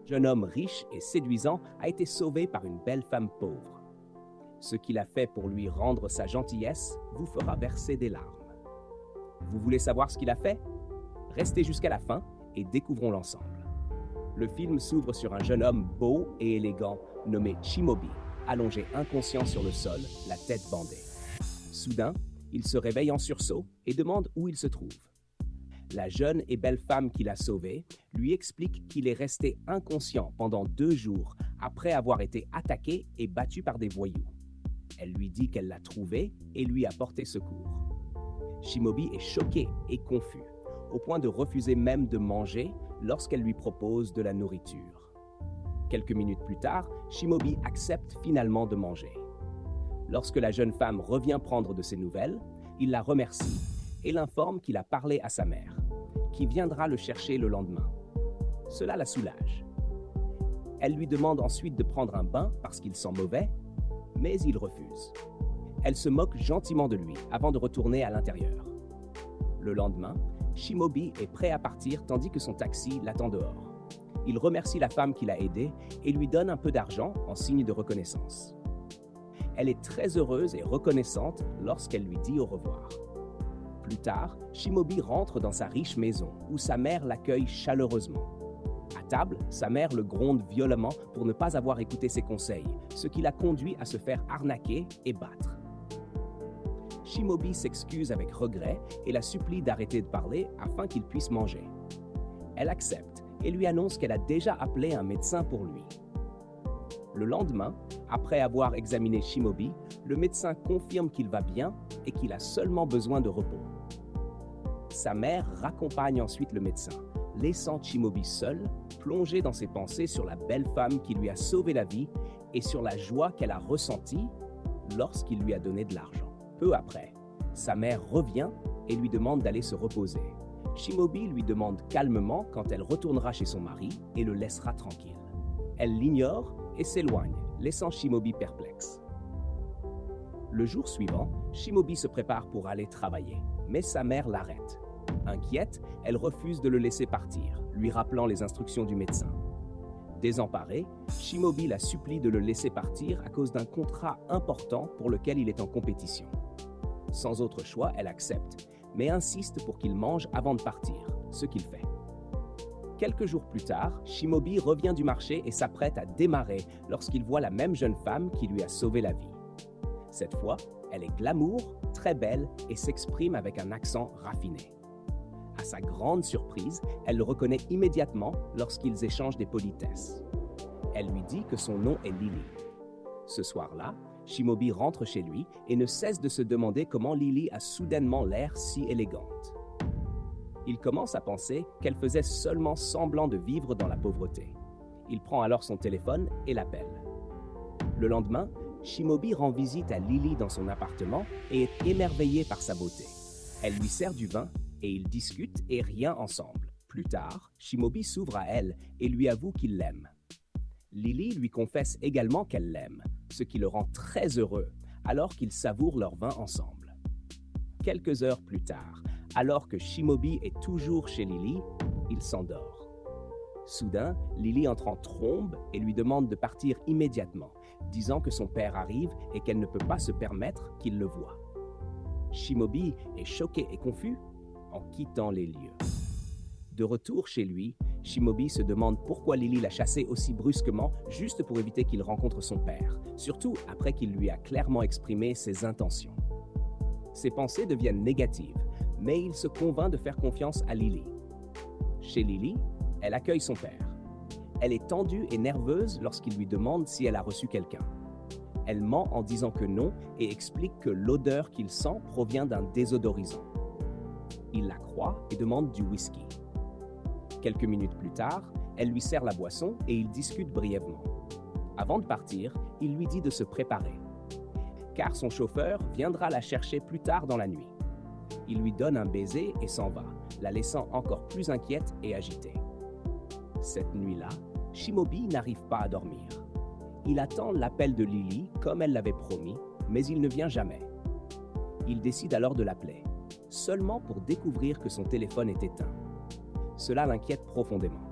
jeune homme riche et séduisant a été sauvé par une belle femme pauvre. Ce qu'il a fait pour lui rendre sa gentillesse vous fera verser des larmes. Vous voulez savoir ce qu'il a fait? Restez jusqu'à la fin et découvrons l'ensemble. Le film s'ouvre sur un jeune homme beau et élégant nommé Shimobi, allongé inconscient sur le sol, la tête bandée. Soudain, il se réveille en sursaut et demande où il se trouve. La jeune et belle femme qui l'a sauvé lui explique qu'il est resté inconscient pendant 2 jours après avoir été attaqué et battu par des voyous. Elle lui dit qu'elle l'a trouvé et lui a porté secours. Shimobi est choqué et confus, au point de refuser même de manger lorsqu'elle lui propose de la nourriture. Quelques minutes plus tard, Shimobi accepte finalement de manger. Lorsque la jeune femme revient prendre de ses nouvelles, il la remercie et l'informe qu'il a parlé à sa mère, qui viendra le chercher le lendemain. Cela la soulage. Elle lui demande ensuite de prendre un bain parce qu'il sent mauvais, mais il refuse. Elle se moque gentiment de lui avant de retourner à l'intérieur. Le lendemain, Shimobi est prêt à partir tandis que son taxi l'attend dehors. Il remercie la femme qui l'a aidé et lui donne un peu d'argent en signe de reconnaissance. Elle est très heureuse et reconnaissante lorsqu'elle lui dit au revoir. Plus tard, Shimobi rentre dans sa riche maison où sa mère l'accueille chaleureusement. À table, sa mère le gronde violemment pour ne pas avoir écouté ses conseils, ce qui l'a conduit à se faire arnaquer et battre. Shimobi s'excuse avec regret et la supplie d'arrêter de parler afin qu'il puisse manger. Elle accepte et lui annonce qu'elle a déjà appelé un médecin pour lui. Le lendemain, après avoir examiné Shimobi, le médecin confirme qu'il va bien et qu'il a seulement besoin de repos. Sa mère raccompagne ensuite le médecin, laissant Shimobi seul, plongé dans ses pensées sur la belle femme qui lui a sauvé la vie et sur la joie qu'elle a ressentie lorsqu'il lui a donné de l'argent. Peu après, sa mère revient et lui demande d'aller se reposer. Shimobi lui demande calmement quand elle retournera chez son mari et le laissera tranquille. Elle l'ignore et s'éloigne, laissant Shimobi perplexe. Le jour suivant, Shimobi se prépare pour aller travailler, mais sa mère l'arrête. Inquiète, elle refuse de le laisser partir, lui rappelant les instructions du médecin. Désemparé, Shimobi la supplie de le laisser partir à cause d'un contrat important pour lequel il est en compétition. Sans autre choix, elle accepte, mais insiste pour qu'il mange avant de partir, ce qu'il fait. Quelques jours plus tard, Shimobi revient du marché et s'apprête à démarrer lorsqu'il voit la même jeune femme qui lui a sauvé la vie. Cette fois, elle est glamour, très belle et s'exprime avec un accent raffiné. À sa grande surprise, elle le reconnaît immédiatement lorsqu'ils échangent des politesses. Elle lui dit que son nom est Lily. Ce soir-là, Shimobi rentre chez lui et ne cesse de se demander comment Lily a soudainement l'air si élégante. Il commence à penser qu'elle faisait seulement semblant de vivre dans la pauvreté. Il prend alors son téléphone et l'appelle. Le lendemain, Shimobi rend visite à Lily dans son appartement et est émerveillé par sa beauté. Elle lui sert du vin et ils discutent et rient ensemble. Plus tard, Shimobi s'ouvre à elle et lui avoue qu'il l'aime. Lily lui confesse également qu'elle l'aime, ce qui le rend très heureux alors qu'ils savourent leur vin ensemble. Quelques heures plus tard, alors que Shimobi est toujours chez Lily, il s'endort. Soudain, Lily entre en trombe et lui demande de partir immédiatement, disant que son père arrive et qu'elle ne peut pas se permettre qu'il le voie. Shimobi est choqué et confus en quittant les lieux. De retour chez lui, Shimobi se demande pourquoi Lily l'a chassé aussi brusquement juste pour éviter qu'il rencontre son père, surtout après qu'il lui a clairement exprimé ses intentions. Ses pensées deviennent négatives, mais il se convainc de faire confiance à Lily. Chez Lily, elle accueille son père. Elle est tendue et nerveuse lorsqu'il lui demande si elle a reçu quelqu'un. Elle ment en disant que non et explique que l'odeur qu'il sent provient d'un désodorisant. Il la croit et demande du whisky. Quelques minutes plus tard, elle lui sert la boisson et ils discutent brièvement. Avant de partir, il lui dit de se préparer, car son chauffeur viendra la chercher plus tard dans la nuit. Il lui donne un baiser et s'en va, la laissant encore plus inquiète et agitée. Cette nuit-là, Shimobi n'arrive pas à dormir. Il attend l'appel de Lily comme elle l'avait promis, mais il ne vient jamais. Il décide alors de l'appeler, seulement pour découvrir que son téléphone est éteint. Cela l'inquiète profondément.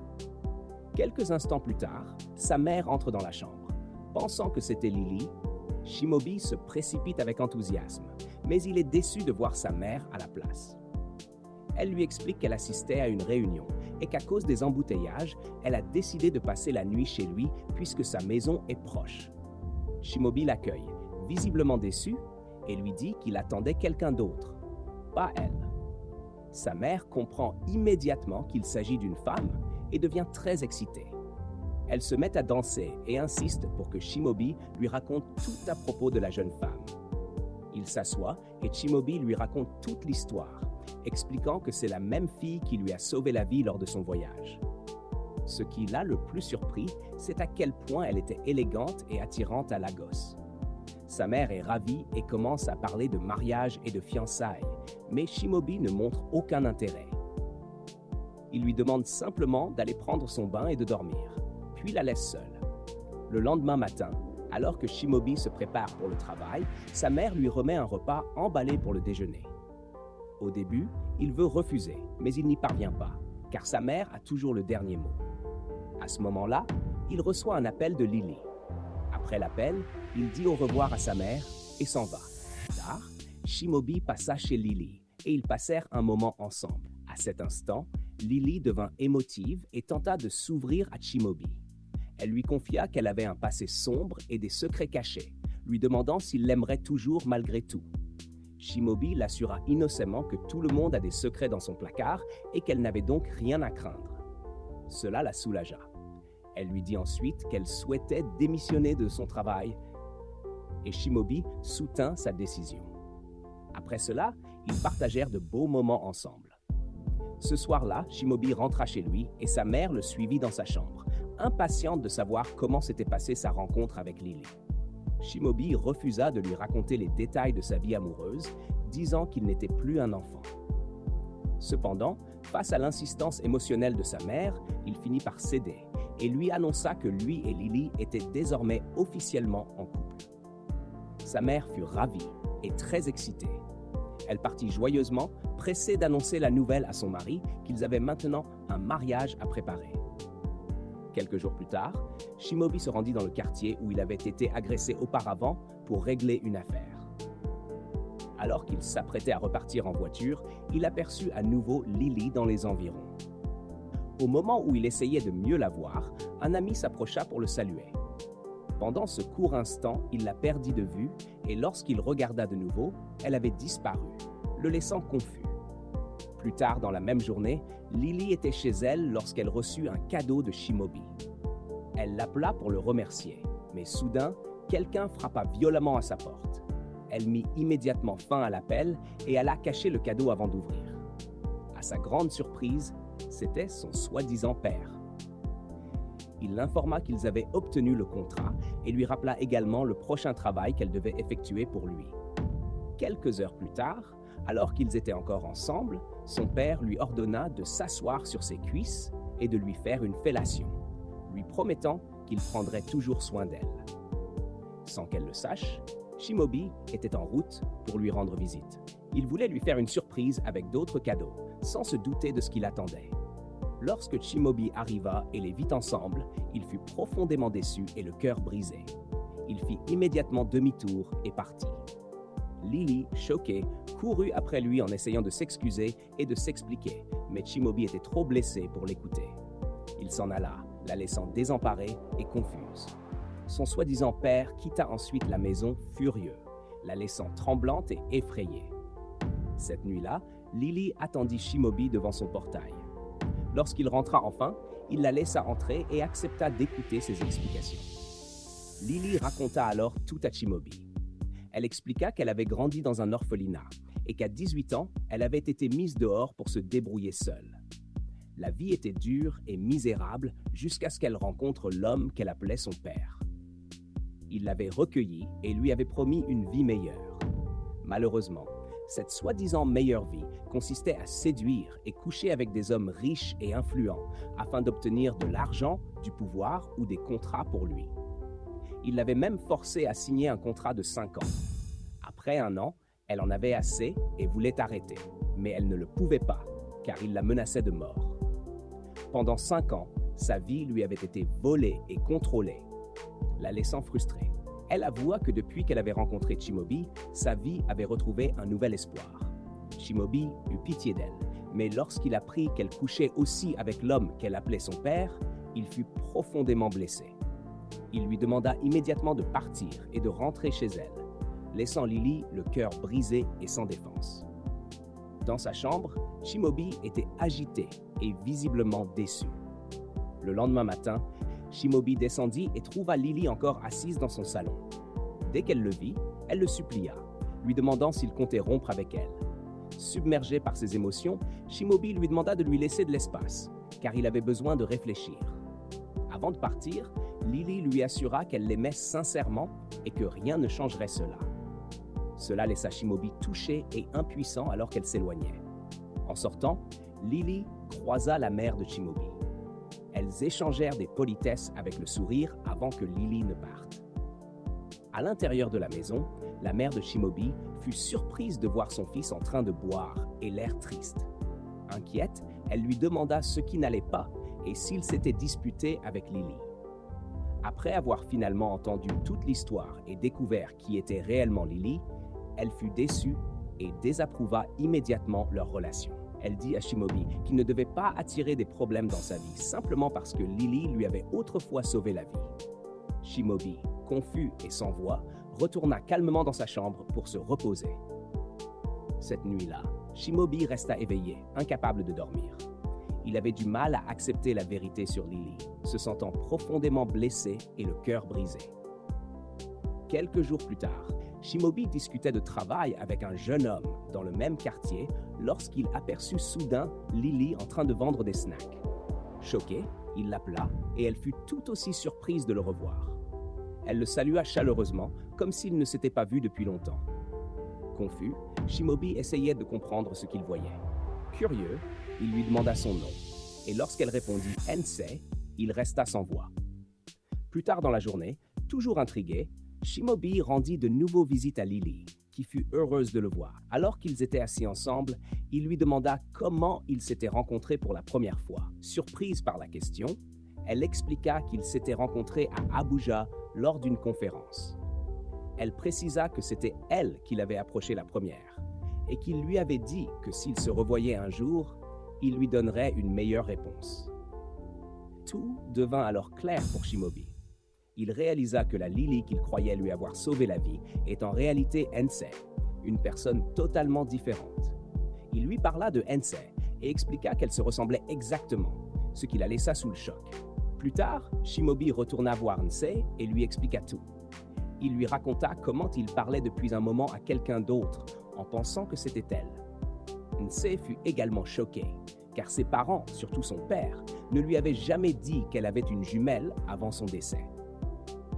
Quelques instants plus tard, sa mère entre dans la chambre. Pensant que c'était Lily, Shimobi se précipite avec enthousiasme, mais il est déçu de voir sa mère à la place. Elle lui explique qu'elle assistait à une réunion et qu'à cause des embouteillages, elle a décidé de passer la nuit chez lui puisque sa maison est proche. Shimobi l'accueille, visiblement déçu, et lui dit qu'il attendait quelqu'un d'autre, pas elle. Sa mère comprend immédiatement qu'il s'agit d'une femme et devient très excitée. Elle se met à danser et insiste pour que Shimobi lui raconte tout à propos de la jeune femme. Il s'assoit et Shimobi lui raconte toute l'histoire, expliquant que c'est la même fille qui lui a sauvé la vie lors de son voyage. Ce qui l'a le plus surpris, c'est à quel point elle était élégante et attirante à Lagos. Sa mère est ravie et commence à parler de mariage et de fiançailles, mais Shimobi ne montre aucun intérêt. Il lui demande simplement d'aller prendre son bain et de dormir, puis la laisse seule. Le lendemain matin, alors que Shimobi se prépare pour le travail, sa mère lui remet un repas emballé pour le déjeuner. Au début, il veut refuser, mais il n'y parvient pas, car sa mère a toujours le dernier mot. À ce moment-là, il reçoit un appel de Lily. Après l'appel, il dit au revoir à sa mère et s'en va. Plus tard, Shimobi passa chez Lily et ils passèrent un moment ensemble. À cet instant, Lily devint émotive et tenta de s'ouvrir à Shimobi. Elle lui confia qu'elle avait un passé sombre et des secrets cachés, lui demandant s'il l'aimerait toujours malgré tout. Shimobi l'assura innocemment que tout le monde a des secrets dans son placard et qu'elle n'avait donc rien à craindre. Cela la soulagea. Elle lui dit ensuite qu'elle souhaitait démissionner de son travail et Shimobi soutint sa décision. Après cela, ils partagèrent de beaux moments ensemble. Ce soir-là, Shimobi rentra chez lui et sa mère le suivit dans sa chambre, impatiente de savoir comment s'était passée sa rencontre avec Lily. Shimobi refusa de lui raconter les détails de sa vie amoureuse, disant qu'il n'était plus un enfant. Cependant, face à l'insistance émotionnelle de sa mère, il finit par céder et lui annonça que lui et Lily étaient désormais officiellement en couple. Sa mère fut ravie et très excitée. Elle partit joyeusement, pressée d'annoncer la nouvelle à son mari qu'ils avaient maintenant un mariage à préparer. Quelques jours plus tard, Shimobi se rendit dans le quartier où il avait été agressé auparavant pour régler une affaire. Alors qu'il s'apprêtait à repartir en voiture, il aperçut à nouveau Lily dans les environs. Au moment où il essayait de mieux la voir, un ami s'approcha pour le saluer. Pendant ce court instant, il la perdit de vue et lorsqu'il regarda de nouveau, elle avait disparu, le laissant confus. Plus tard dans la même journée, Lily était chez elle lorsqu'elle reçut un cadeau de Shimobi. Elle l'appela pour le remercier, mais soudain, quelqu'un frappa violemment à sa porte. Elle mit immédiatement fin à l'appel et alla cacher le cadeau avant d'ouvrir. À sa grande surprise, c'était son soi-disant père. Il l'informa qu'ils avaient obtenu le contrat et lui rappela également le prochain travail qu'elle devait effectuer pour lui. Quelques heures plus tard, alors qu'ils étaient encore ensemble, son père lui ordonna de s'asseoir sur ses cuisses et de lui faire une fellation, lui promettant qu'il prendrait toujours soin d'elle. Sans qu'elle le sache, Shimobi était en route pour lui rendre visite. Il voulait lui faire une surprise avec d'autres cadeaux, sans se douter de ce qui l'attendait. Lorsque Shimobi arriva et les vit ensemble, il fut profondément déçu et le cœur brisé. Il fit immédiatement demi-tour et partit. Lily, choquée, courut après lui en essayant de s'excuser et de s'expliquer, mais Shimobi était trop blessé pour l'écouter. Il s'en alla, la laissant désemparée et confuse. Son soi-disant père quitta ensuite la maison furieux, la laissant tremblante et effrayée. Cette nuit-là, Lily attendit Shimobi devant son portail. Lorsqu'il rentra enfin, il la laissa entrer et accepta d'écouter ses explications. Lily raconta alors tout à Shimobi. Elle expliqua qu'elle avait grandi dans un orphelinat et qu'à 18 ans, elle avait été mise dehors pour se débrouiller seule. La vie était dure et misérable jusqu'à ce qu'elle rencontre l'homme qu'elle appelait son père. Il l'avait recueillie et lui avait promis une vie meilleure. Malheureusement, cette soi-disant meilleure vie consistait à séduire et coucher avec des hommes riches et influents afin d'obtenir de l'argent, du pouvoir ou des contrats pour lui. Il l'avait même forcée à signer un contrat de 5 ans. Après 1 an, elle en avait assez et voulait arrêter, mais elle ne le pouvait pas, car il la menaçait de mort. Pendant 5 ans, sa vie lui avait été volée et contrôlée, la laissant frustrée. Elle avoua que depuis qu'elle avait rencontré Chimobi, sa vie avait retrouvé un nouvel espoir. Chimobi eut pitié d'elle, mais lorsqu'il apprit qu'elle couchait aussi avec l'homme qu'elle appelait son père, il fut profondément blessé. Il lui demanda immédiatement de partir et de rentrer chez elle, laissant Lily le cœur brisé et sans défense. Dans sa chambre, Chimobi était agité et visiblement déçu. Le lendemain matin, Chimobi descendit et trouva Lily encore assise dans son salon. Dès qu'elle le vit, elle le supplia, lui demandant s'il comptait rompre avec elle. Submergé par ses émotions, Chimobi lui demanda de lui laisser de l'espace, car il avait besoin de réfléchir. Avant de partir, Lily lui assura qu'elle l'aimait sincèrement et que rien ne changerait cela. Cela laissa Chimobi touché et impuissant alors qu'elle s'éloignait. En sortant, Lily croisa la mère de Chimobi. Elles échangèrent des politesses avec le sourire avant que Lily ne parte. À l'intérieur de la maison, la mère de Chimobi fut surprise de voir son fils en train de boire et l'air triste. Inquiète, elle lui demanda ce qui n'allait pas et s'il s'était disputé avec Lily. Après avoir finalement entendu toute l'histoire et découvert qui était réellement Lily, elle fut déçue et désapprouva immédiatement leur relation. Elle dit à Chimobi qu'il ne devait pas attirer des problèmes dans sa vie simplement parce que Lily lui avait autrefois sauvé la vie. Chimobi, confus et sans voix, retourna calmement dans sa chambre pour se reposer. Cette nuit-là, Chimobi resta éveillé, incapable de dormir. Il avait du mal à accepter la vérité sur Lily, se sentant profondément blessé et le cœur brisé. Quelques jours plus tard, Chimobi discutait de travail avec un jeune homme dans le même quartier lorsqu'il aperçut soudain Lily en train de vendre des snacks. Choqué, il l'appela et elle fut tout aussi surprise de le revoir. Elle le salua chaleureusement, comme s'ils ne s'étaient pas vus depuis longtemps. Confus, Chimobi essayait de comprendre ce qu'il voyait. Curieux, il lui demanda son nom, et lorsqu'elle répondit « Ensei », il resta sans voix. Plus tard dans la journée, toujours intrigué, Chimobi rendit de nouveau visite à Lily, qui fut heureuse de le voir. Alors qu'ils étaient assis ensemble, il lui demanda comment ils s'étaient rencontrés pour la première fois. Surprise par la question, elle expliqua qu'ils s'étaient rencontrés à Abuja lors d'une conférence. Elle précisa que c'était elle qui l'avait approché la première et qu'il lui avait dit que s'ils se revoyaient un jour, il lui donnerait une meilleure réponse. Tout devint alors clair pour Chimobi. Il réalisa que la Lily qu'il croyait lui avoir sauvé la vie est en réalité Ensei, une personne totalement différente. Il lui parla de Ensei et expliqua qu'elle se ressemblait exactement, ce qui la laissa sous le choc. Plus tard, Chimobi retourna voir Ensei et lui expliqua tout. Il lui raconta comment il parlait depuis un moment à quelqu'un d'autre en pensant que c'était elle. Ensei fut également choqué, car ses parents, surtout son père, ne lui avaient jamais dit qu'elle avait une jumelle avant son décès.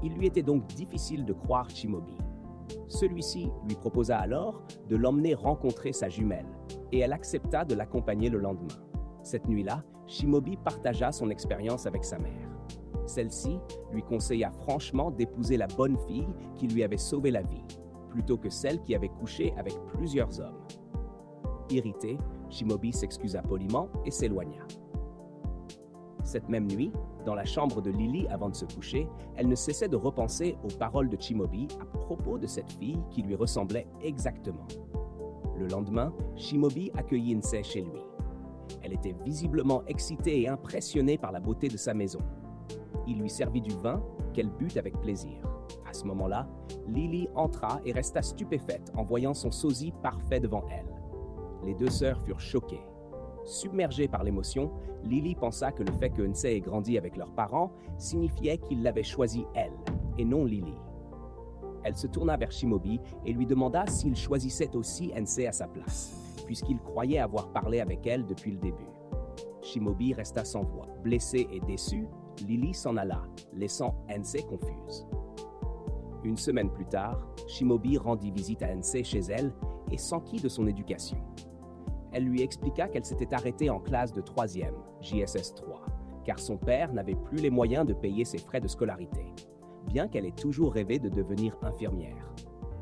Il lui était donc difficile de croire Chimobi. Celui-ci lui proposa alors de l'emmener rencontrer sa jumelle, et elle accepta de l'accompagner le lendemain. Cette nuit-là, Chimobi partagea son expérience avec sa mère. Celle-ci lui conseilla franchement d'épouser la bonne fille qui lui avait sauvé la vie, plutôt que celle qui avait couché avec plusieurs hommes. Irrité, Chimobi s'excusa poliment et s'éloigna. Cette même nuit, dans la chambre de Lily avant de se coucher, elle ne cessait de repenser aux paroles de Chimobi à propos de cette fille qui lui ressemblait exactement. Le lendemain, Chimobi accueillit Nsei chez lui. Elle était visiblement excitée et impressionnée par la beauté de sa maison. Il lui servit du vin qu'elle but avec plaisir. À ce moment-là, Lily entra et resta stupéfaite en voyant son sosie parfait devant elle. Les deux sœurs furent choquées. Submergée par l'émotion, Lily pensa que le fait que Nsei ait grandi avec leurs parents signifiait qu'il l'avait choisie elle, et non Lily. Elle se tourna vers Chimobi et lui demanda s'il choisissait aussi Nsei à sa place, puisqu'il croyait avoir parlé avec elle depuis le début. Chimobi resta sans voix. Blessée et déçue, Lily s'en alla, laissant Nsei confuse. Une semaine plus tard, Chimobi rendit visite à Nsei chez elle et s'enquit de son éducation. Elle lui expliqua qu'elle s'était arrêtée en classe de 3e, JSS 3, car son père n'avait plus les moyens de payer ses frais de scolarité, bien qu'elle ait toujours rêvé de devenir infirmière.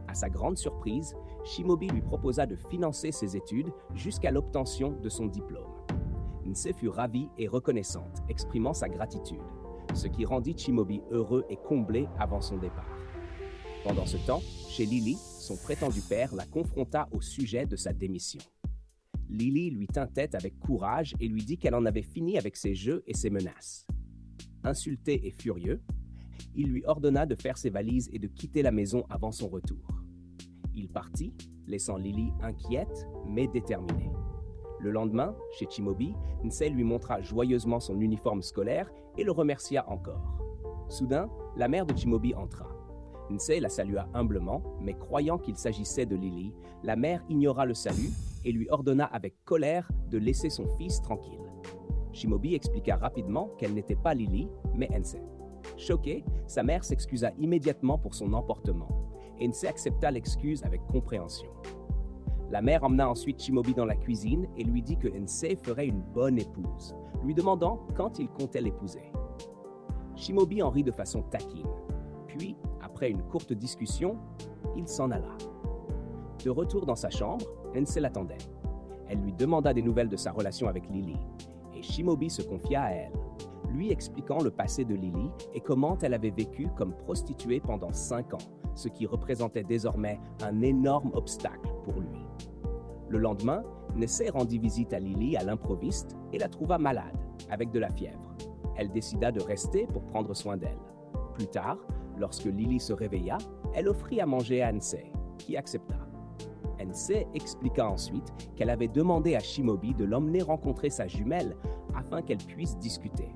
À sa grande surprise, Chimobi lui proposa de financer ses études jusqu'à l'obtention de son diplôme. Nsé fut ravie et reconnaissante, exprimant sa gratitude, ce qui rendit Chimobi heureux et comblé avant son départ. Pendant ce temps, chez Lily, son prétendu père la confronta au sujet de sa démission. Lily lui tint tête avec courage et lui dit qu'elle en avait fini avec ses jeux et ses menaces. Insulté et furieux, il lui ordonna de faire ses valises et de quitter la maison avant son retour. Il partit, laissant Lily inquiète mais déterminée. Le lendemain, chez Chimobi, Nsé lui montra joyeusement son uniforme scolaire et le remercia encore. Soudain, la mère de Chimobi entra. Nsé la salua humblement, mais croyant qu'il s'agissait de Lily, la mère ignora le salut et lui ordonna avec colère de laisser son fils tranquille. Chimobi expliqua rapidement qu'elle n'était pas Lily, mais Nsé. Choquée, sa mère s'excusa immédiatement pour son emportement, et Nsé accepta l'excuse avec compréhension. La mère emmena ensuite Chimobi dans la cuisine et lui dit que Nsé ferait une bonne épouse, lui demandant quand il comptait l'épouser. Chimobi en rit de façon taquine. Puis, après une courte discussion, il s'en alla. De retour dans sa chambre, Nsé l'attendait. Elle lui demanda des nouvelles de sa relation avec Lily, et Chimobi se confia à elle, lui expliquant le passé de Lily et comment elle avait vécu comme prostituée pendant 5 ans, ce qui représentait désormais un énorme obstacle pour lui. Le lendemain, Nsé rendit visite à Lily à l'improviste et la trouva malade, avec de la fièvre. Elle décida de rester pour prendre soin d'elle. Plus tard, lorsque Lily se réveilla, elle offrit à manger à Nsé, qui accepta. Nsé expliqua ensuite qu'elle avait demandé à Chimobi de l'emmener rencontrer sa jumelle afin qu'elle puisse discuter.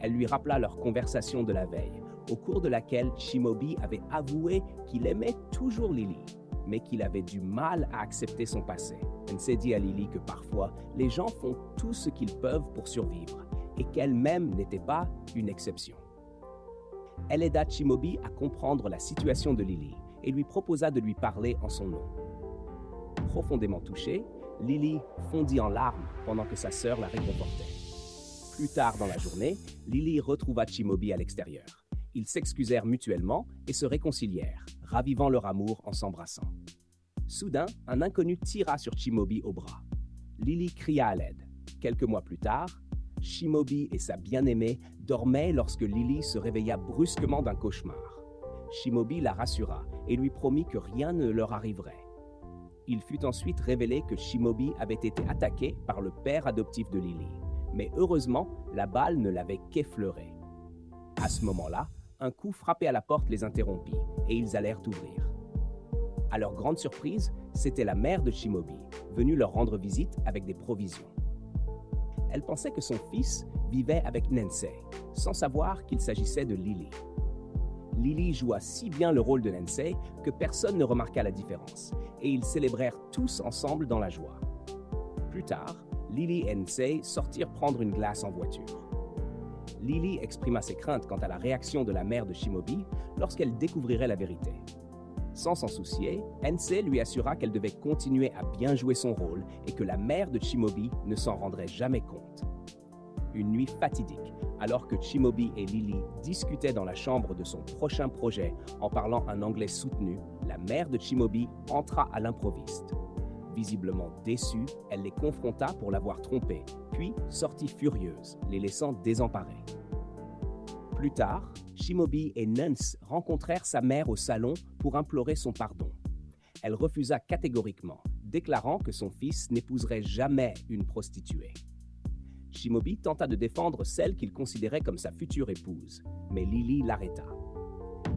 Elle lui rappela leur conversation de la veille, au cours de laquelle Chimobi avait avoué qu'il aimait toujours Lily, mais qu'il avait du mal à accepter son passé. Nsé dit à Lily que parfois, les gens font tout ce qu'ils peuvent pour survivre, et qu'elle-même n'était pas une exception. Elle aida Chimobi à comprendre la situation de Lily et lui proposa de lui parler en son nom. Profondément touchée, Lily fondit en larmes pendant que sa sœur la réconfortait. Plus tard dans la journée, Lily retrouva Chimobi à l'extérieur. Ils s'excusèrent mutuellement et se réconcilièrent, ravivant leur amour en s'embrassant. Soudain, un inconnu tira sur Chimobi au bras. Lily cria à l'aide. Quelques mois plus tard, Chimobi et sa bien-aimée dormaient lorsque Lily se réveilla brusquement d'un cauchemar. Chimobi la rassura et lui promit que rien ne leur arriverait. Il fut ensuite révélé que Chimobi avait été attaqué par le père adoptif de Lily, mais heureusement, la balle ne l'avait qu'effleuré. À ce moment-là, un coup frappé à la porte les interrompit et ils allèrent ouvrir. À leur grande surprise, c'était la mère de Chimobi, venue leur rendre visite avec des provisions. Elle pensait que son fils vivait avec Nsé, sans savoir qu'il s'agissait de Lily. Lily joua si bien le rôle de Nsé que personne ne remarqua la différence, et ils célébrèrent tous ensemble dans la joie. Plus tard, Lily et Nsé sortirent prendre une glace en voiture. Lily exprima ses craintes quant à la réaction de la mère de Chimobi lorsqu'elle découvrirait la vérité. Sans s'en soucier, Nsé lui assura qu'elle devait continuer à bien jouer son rôle et que la mère de Chimobi ne s'en rendrait jamais compte. Une nuit fatidique, alors que Chimobi et Lily discutaient dans la chambre de son prochain projet en parlant un anglais soutenu, la mère de Chimobi entra à l'improviste. Visiblement déçue, elle les confronta pour l'avoir trompée, puis sortit furieuse, les laissant désemparés. Plus tard, Chimobi et Nuns rencontrèrent sa mère au salon pour implorer son pardon. Elle refusa catégoriquement, déclarant que son fils n'épouserait jamais une prostituée. Chimobi tenta de défendre celle qu'il considérait comme sa future épouse, mais Lily l'arrêta.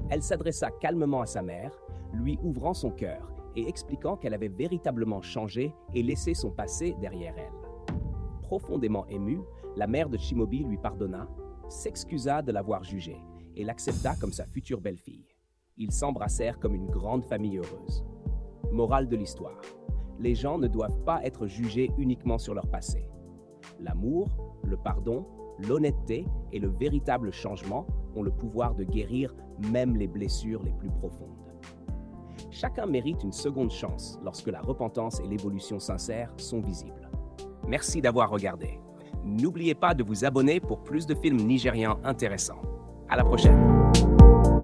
Elle s'adressa calmement à sa mère, lui ouvrant son cœur et expliquant qu'elle avait véritablement changé et laissé son passé derrière elle. Profondément émue, la mère de Chimobi lui pardonna, s'excusa de l'avoir jugée et l'accepta comme sa future belle-fille. Ils s'embrassèrent comme une grande famille heureuse. Morale de l'histoire: les gens ne doivent pas être jugés uniquement sur leur passé. L'amour, le pardon, l'honnêteté et le véritable changement ont le pouvoir de guérir même les blessures les plus profondes. Chacun mérite une seconde chance lorsque la repentance et l'évolution sincère sont visibles. Merci d'avoir regardé. N'oubliez pas de vous abonner pour plus de films nigérians intéressants. À la prochaine!